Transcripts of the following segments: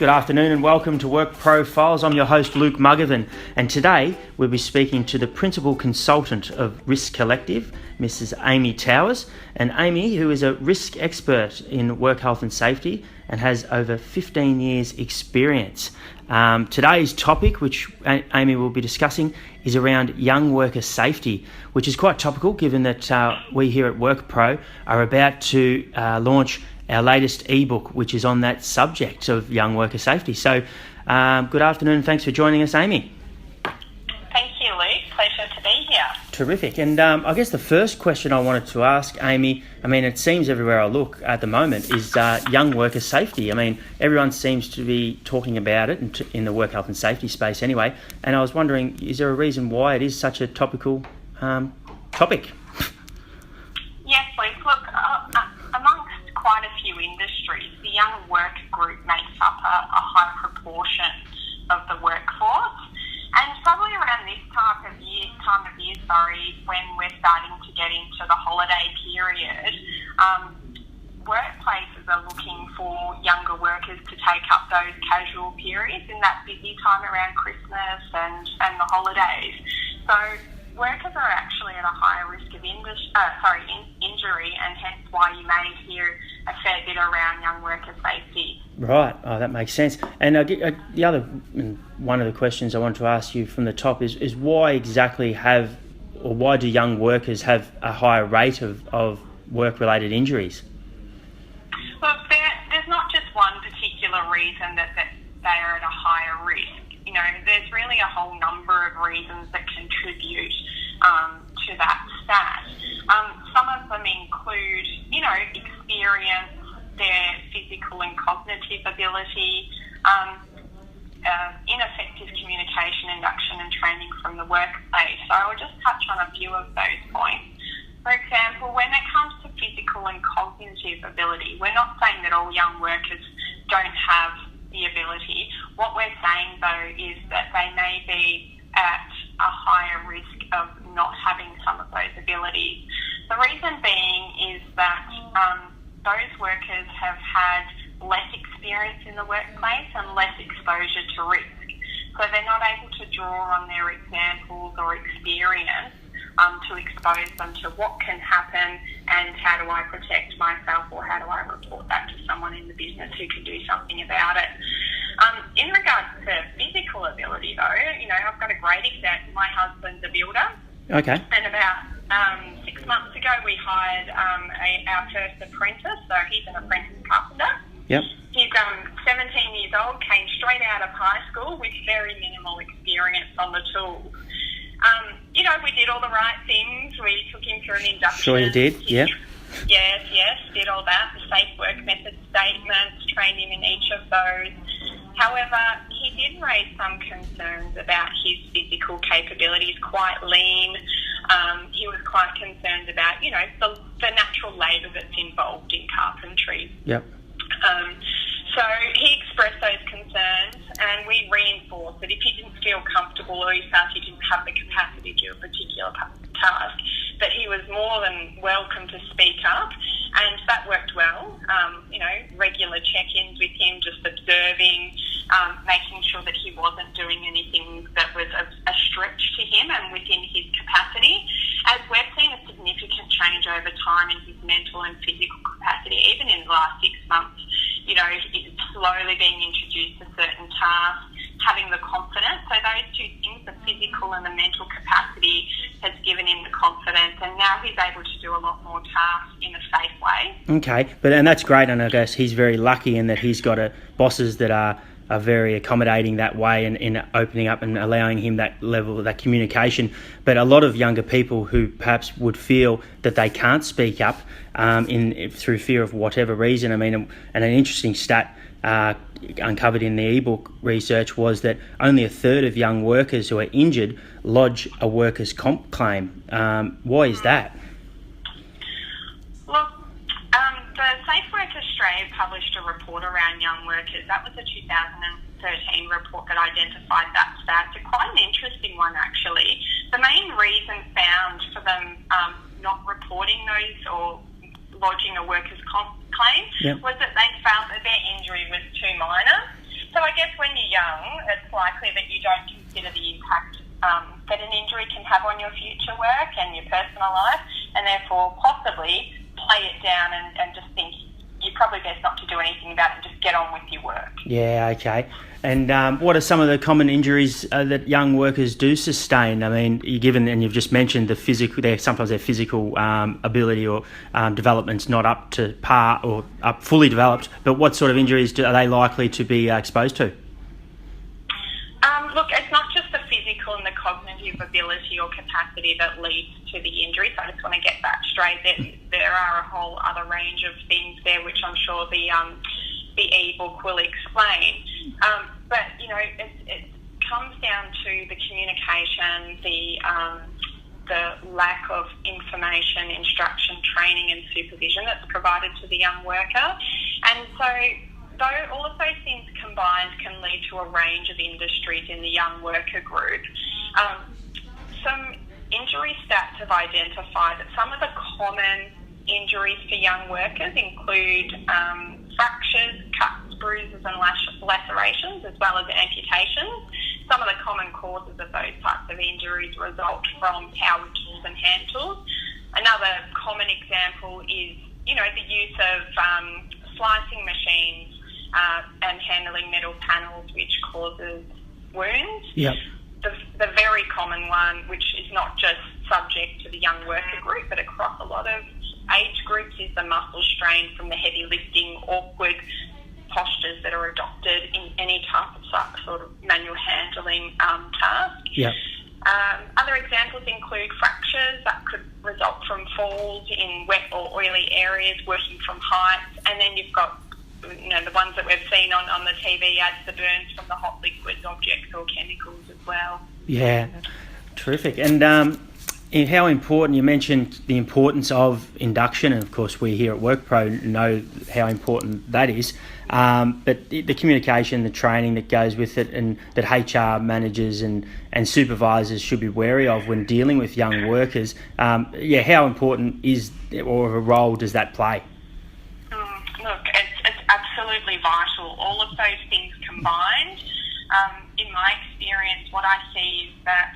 Good afternoon and welcome to WorkPro Files. I'm your host Luke Muggervan, and today we'll be speaking to the Principal Consultant of Risk Collective, Mrs. Amy Towers. And Amy, who is a risk expert in work health and safety and has over 15 years experience. Today's topic, which Amy will be discussing, is around young worker safety, which is quite topical given that we here at WorkPro are about to launch our latest ebook, which is on that subject of young worker safety. So, good afternoon. Thanks for joining us, Amy. Thank you, Luke. Pleasure to be here. Terrific. And I guess the first question I wanted to ask, Amy, it seems everywhere I look at the moment, is young worker safety. Everyone seems to be talking about it in the work health and safety space anyway. And I was wondering, is there a reason why it is such a topical topic? Yes, Luke. Look, amongst quite a few industries, the young worker group makes up a high proportion of the workforce. And probably around this time of year, when we're starting to get into the holiday period, workplaces are looking for younger workers to take up those casual periods in that busy time around Christmas and the holidays. So workers are actually at a higher risk of injury, and hence why you may hear a fair bit around young worker safety. Right. Oh, that makes sense. And one of the questions I want to ask you from the top is why exactly why do young workers have a higher rate of work-related injuries? Well, there's not just one particular reason that they are at a higher risk. There's really a whole number of reasons that contribute to that stat. Some of them include, experience, their physical and cognitive ability, ineffective communication, induction and training from the workplace. So I'll just touch on a few of those points. For example, when it comes to physical and cognitive ability, we're not saying that all young workers don't have the ability. What we're saying, though, is that they may be at a higher risk of not having some of those abilities. The reason being is that those workers have had less experience in the workplace and less exposure to risk. So they're not able to draw on their examples or experience to expose them to what can happen and how do I protect myself, or how do I report that to someone in the business who can do something about it. In regards to physical ability, though, I've got a great example. My husband's a builder. Okay. And about 6 months ago, we hired our first apprentice. So he's an apprentice carpenter. Yep. He's 17 years old, came straight out of high school with very minimal experience on the tools. We did all the right things. We took him through an induction. Sure you did, yeah. Yes, did all that. The SafeWork method statements, trained him in each of those. However, he did raise some concerns about his physical capabilities, quite lean. He was quite concerned about, the natural labour that's involved in carpentry. Yep. So he expressed those concerns, and we reinforced that if he didn't feel comfortable or he felt he didn't have the capacity to do a particular task, that he was more than welcome to speak up, and that worked well. Regular check-ins with him, just observing, making sure that he wasn't doing anything that was a stretch to him and within his capacity. As we've seen a significant change over time in his mental and physical capacity, even in the last 6 months, it's slowly being introduced to certain tasks, having the confidence. So those two things, the physical and the mental capacity, has given him the confidence, and now he's able to do a lot more tasks in a safe way. Okay, and that's great, and I guess he's very lucky in that he's got bosses that are very accommodating that way and in opening up and allowing him that level of that communication. But a lot of younger people who perhaps would feel that they can't speak up through fear of whatever reason. And an interesting stat uncovered in the ebook research was that only a third of young workers who are injured lodge a workers' comp claim. Why is that? Look, the SafeWork Australia published a report around young workers. That was a 2013 report that identified that stat. It's quite an interesting one, actually. The main reason found for them not reporting those or lodging a workers' comp claim was that they felt that their injury was too minor. So So I guess when you're young, it's likely that you don't consider the impact that an injury can have on your future work and your personal life, and therefore possibly play it down and just think you're probably best not to do anything about it, just get on with your work. Yeah, okay. And what are some of the common injuries that young workers do sustain? I mean, you've just mentioned the physical. Sometimes their physical ability or development's not up to par or up fully developed. But what sort of injuries are they likely to be exposed to? Look, it's not just the physical and the cognitive ability or capacity that leads to the injury. So I just want to get that straight. There are a whole other range of things there, which I'm sure the e-book will explain. But it comes down to the communication, the lack of information, instruction, training, and supervision that's provided to the young worker, and so. Though all of those things combined can lead to a range of industries in the young worker group, some injury stats have identified that some of the common injuries for young workers include fractures, cuts, bruises and lacerations, as well as amputations. Some of the common causes of those types of injuries result from power tools and hand tools. Another common example is, the use of slicing machines and handling metal panels, which causes wounds. Yep. The very common one, which is not just subject to the young worker group, but across a lot of age groups, is the muscle strain from the heavy lifting, awkward postures that are adopted in any type of sort of manual handling task. Yep. Other examples include fractures that could result from falls in wet or oily areas, working from heights, and then you've got the ones that we've seen on the TV ads, the burns from the hot liquids, objects or chemicals as well. Yeah, terrific. And how important, you mentioned the importance of induction, and of course we here at WorkPro know how important that is, but the communication, the training that goes with it, and that HR managers and supervisors should be wary of when dealing with young workers, how important is, or a role does that play? Look, it's absolutely vital. All of those things combined. In my experience, what I see is that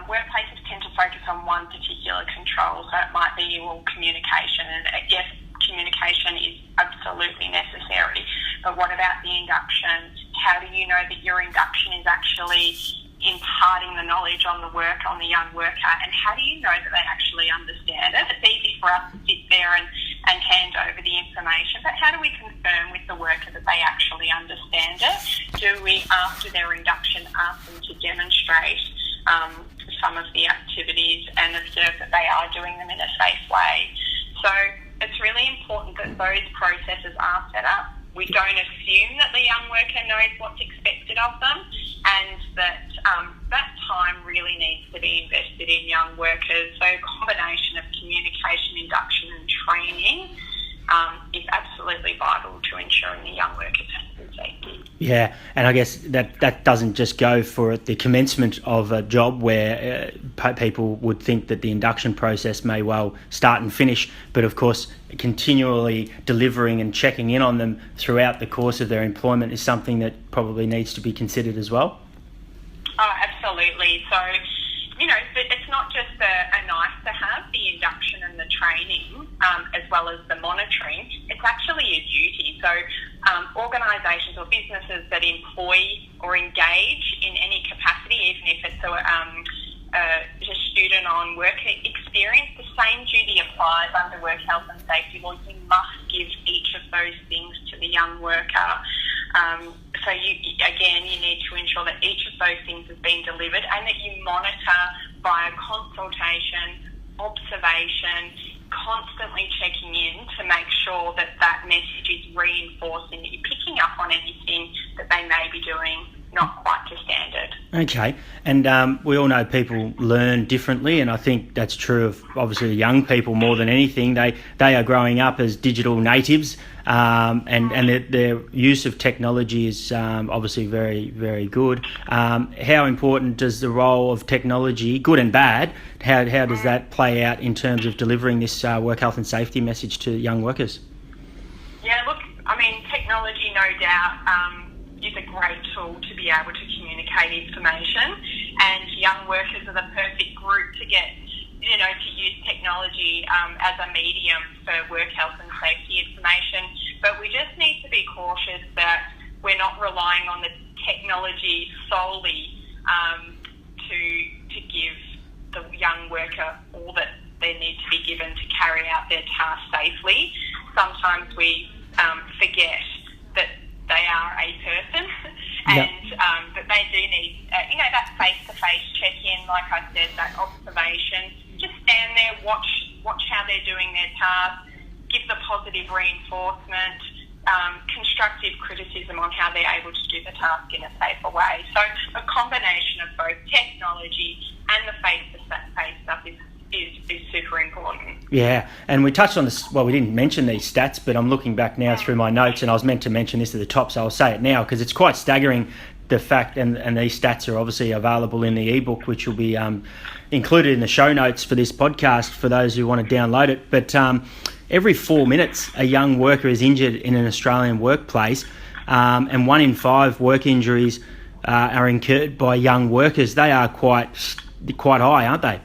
workplaces tend to focus on one particular control. So it might be communication, and yes, communication is absolutely necessary. But what about the induction? How do you know that your induction is actually imparting the knowledge on the young worker, and how do you know that they actually understand it? It's easy for us to sit there and hand over the information, but how do we confirm with the worker that they actually understand it? Do we, after their induction, ask them to demonstrate some of the activities and observe that they are doing them in a safe way? So it's really important that those processes are set up. We don't assume that the young worker knows what's expected of them, and that that time really needs to be invested in young workers. So a combination of communication, induction and training is absolutely vital to ensuring the young workers' health and safety. Yeah, and I guess that doesn't just go for the commencement of a job where people would think that the induction process may well start and finish, but of course continually delivering and checking in on them throughout the course of their employment is something that probably needs to be considered as well. Oh, absolutely. So, but it's not just a nice to have, the induction and the training, as well as the monitoring. It's actually a duty. So organisations or businesses that employ or engage in any capacity, even if it's a student on work experience, the same duty applies under work health and safety law. You must give each of those things to the young worker. So you need to ensure that each of those things has been delivered, and that you monitor via consultation, observation, constantly checking in to make sure that that message is reinforcing, that you're picking up on anything that they may be doing not quite to standard. Okay, and we all know people learn differently, and I think that's true of obviously young people more than anything. They are growing up as digital natives, and their use of technology is obviously very, very good. How important does the role of technology, good and bad, how does that play out in terms of delivering this work health and safety message to young workers? Yeah, look, I mean, technology, no doubt, is a great tool to be able to communicate information, and young workers are the perfect group to get, to use technology as a medium for work health and safety information. But we just need to be cautious that we're not relying on the technology solely to give the young worker all that they need to be given to carry out their task safely. Sometimes we forget that they are a person and that they do need, that face-to-face check-in, like I said, that observation. Just stand there, watch how they're doing their task, give the positive reinforcement, constructive criticism on how they're able to do the task in a safer way. So a combination of both technology and the face-to-face stuff is super important. Yeah, and we touched on this, we didn't mention these stats, but I'm looking back now through my notes, and I was meant to mention this at the top, so I'll say it now because it's quite staggering, the fact, and these stats are obviously available in the ebook, which will be included in the show notes for this podcast for those who want to download it. But every 4 minutes, a young worker is injured in an Australian workplace, and 1 in 5 work injuries are incurred by young workers. They are quite high, aren't they?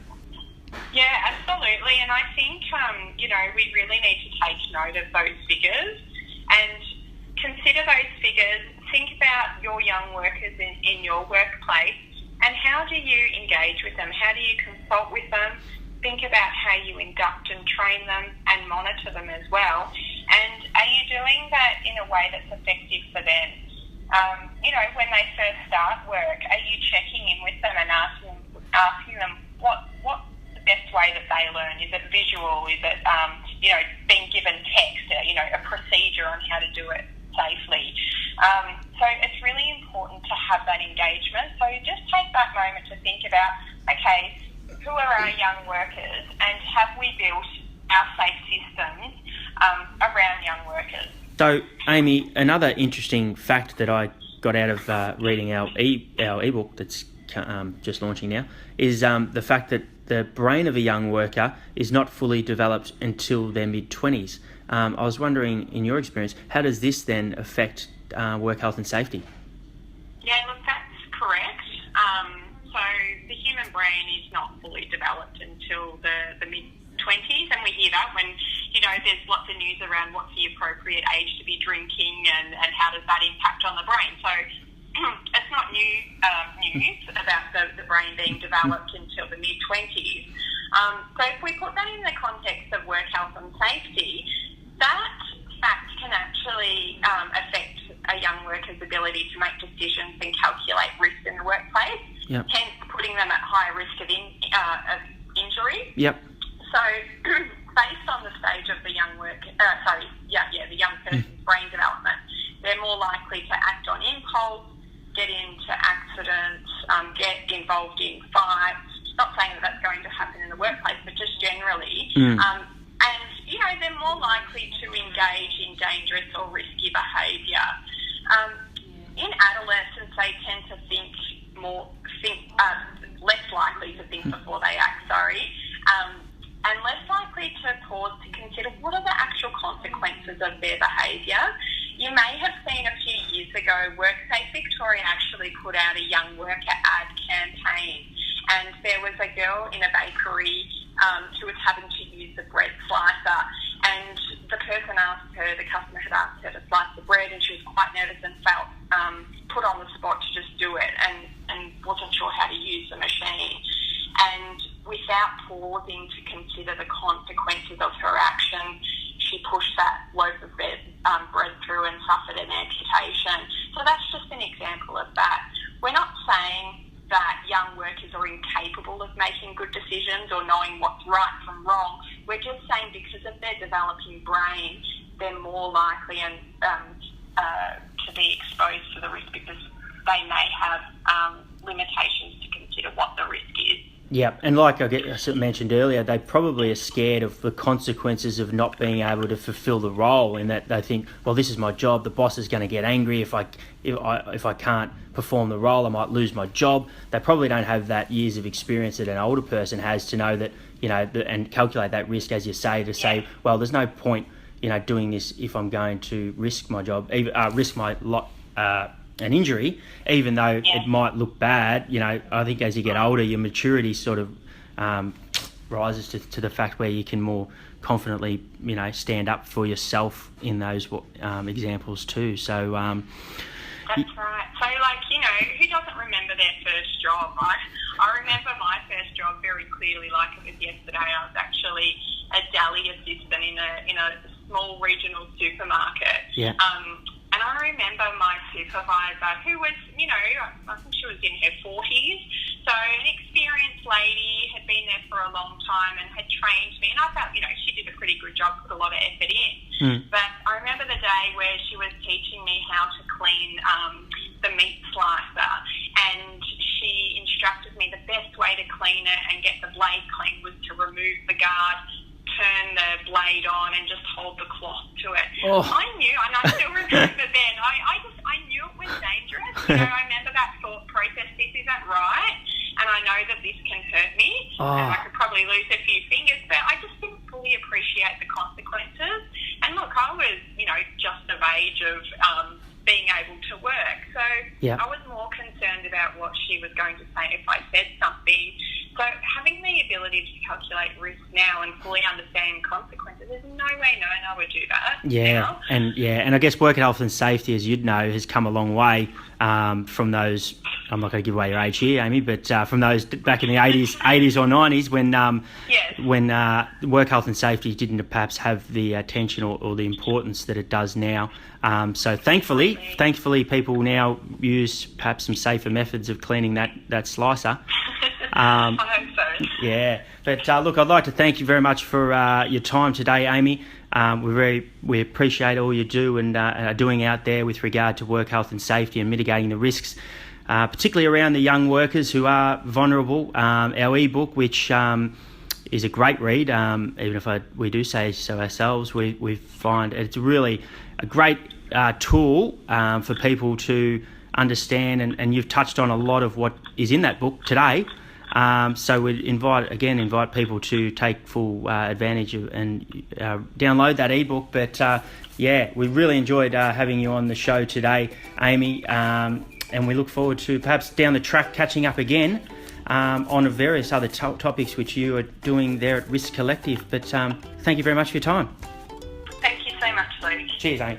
Yeah, absolutely. And I think, we really need to take note of those figures and consider those figures. Think about your young workers in your workplace and how do you engage with them? How do you consult with them? Think about how you induct and train them and monitor them as well. And are you doing that in a way that's effective for them? When they first start work, are you checking in with them and asking them what's the best way that they learn? Is it visual? Is it, being given text, a procedure on how to do it safely? So it's really important to have that engagement. So just take that moment to think about, okay, who are our young workers and have we built our safe systems around young workers? So, Amy, another interesting fact that I got out of reading our ebook that's just launching now is the fact that the brain of a young worker is not fully developed until their mid-20s. I was wondering, in your experience, how does this then affect work health and safety? Yeah, look, that's correct. So the human brain is not fully developed until the mid-20s, and we hear that when, there's lots of news around what's the appropriate age to be drinking and how does that impact on the brain. So it's not news about the brain being developed until the mid-20s. So if we put that in the context of work health and safety, that fact can actually affect a young worker's ability to make decisions and calculate risk in the workplace, hence putting them at higher risk of injury. Yep. So based on the stage of the young the young person's brain development, they're more likely to act on impulse, get into accidents, get involved in fights. Not saying that that's going to happen in the workplace, but just generally. And, they're more likely to engage in dangerous or risky behaviour. In adolescence, they tend to less likely to think before they act, and less likely to pause to consider what are the actual consequences of their behaviour. You may have seen a few years ago, WorkSafe Victoria actually put out a young worker ad campaign, and there was a girl in a bakery who was having to use the bread slicer, and the customer had asked her to slice the bread, and she was quite nervous and felt put on the spot to just do it and wasn't sure how to use the machine. And without pausing to consider the consequences of her action, she pushed that loaf of bread through and suffered an amputation. So that's just an example of that. We're not saying that young workers are incapable of making good decisions or knowing what's right from wrong. We're just saying because of their developing brain, they're more likely to be exposed to the risk because they may have limitations to consider what the risk is. Yeah, and like I mentioned earlier, they probably are scared of the consequences of not being able to fulfil the role, in that they think, well, this is my job, the boss is going to get angry if I can't perform the role, I might lose my job. They probably don't have that years of experience that an older person has to know that, and calculate that risk, as you say, to say, well, there's no point, doing this if I'm going to risk my job, risk my an injury, even though it might look bad. You know, I think as you get older, your maturity sort of rises to the fact where you can more confidently, you know, stand up for yourself in those examples too. So that's right. So, like, you know, who doesn't remember their first job? I remember my first job very clearly, like it was yesterday. I was actually a deli assistant in a small regional supermarket. Yeah. And I remember my supervisor, who was, you know, I think she was in her 40s, so an experienced lady, had been there for a long time and had trained me. And I felt, you know, she did a pretty good job, put a lot of effort in. But I remember the day where she was teaching me how to clean the meat slicer, and she instructed me the best way to clean it and get the blade clean was to remove the guard, turn the blade on and just hold the cloth to it. I knew, and I still remember then, I knew it was dangerous. You know, I remember that thought process, this isn't right, and I know that this can hurt me, and I could probably lose a few fingers, but I just didn't fully appreciate the consequences. And look, I was, you know, just of age of being able to work, so I was more concerned about what she was going to say if I said something. So having the ability to calculate risk now and fully understand consequences, there's no way I would do that. Now. And I guess work health and safety, as you'd know, has come a long way from those. I'm not going to give away your age here, Amy, but from those back in the 80s or 90s when work health and safety didn't perhaps have the attention or the importance that it does now. So thankfully, people now use perhaps some safer methods of cleaning that slicer. I hope so. Yeah, but look, I'd like to thank you very much for your time today, Amy. We appreciate all you do and are doing out there with regard to work health and safety and mitigating the risks, particularly around the young workers who are vulnerable. Our ebook, which is a great read, even if we do say so ourselves, we find it's really a great tool for people to understand, and you've touched on a lot of what is in that book today. So we'd invite people to take full advantage of and download that ebook. But we really enjoyed having you on the show today, Amy, and we look forward to perhaps down the track catching up again on various other topics which you are doing there at Risk Collective. But thank you very much for your time. Thank you so much, Luke. Cheers, Amy.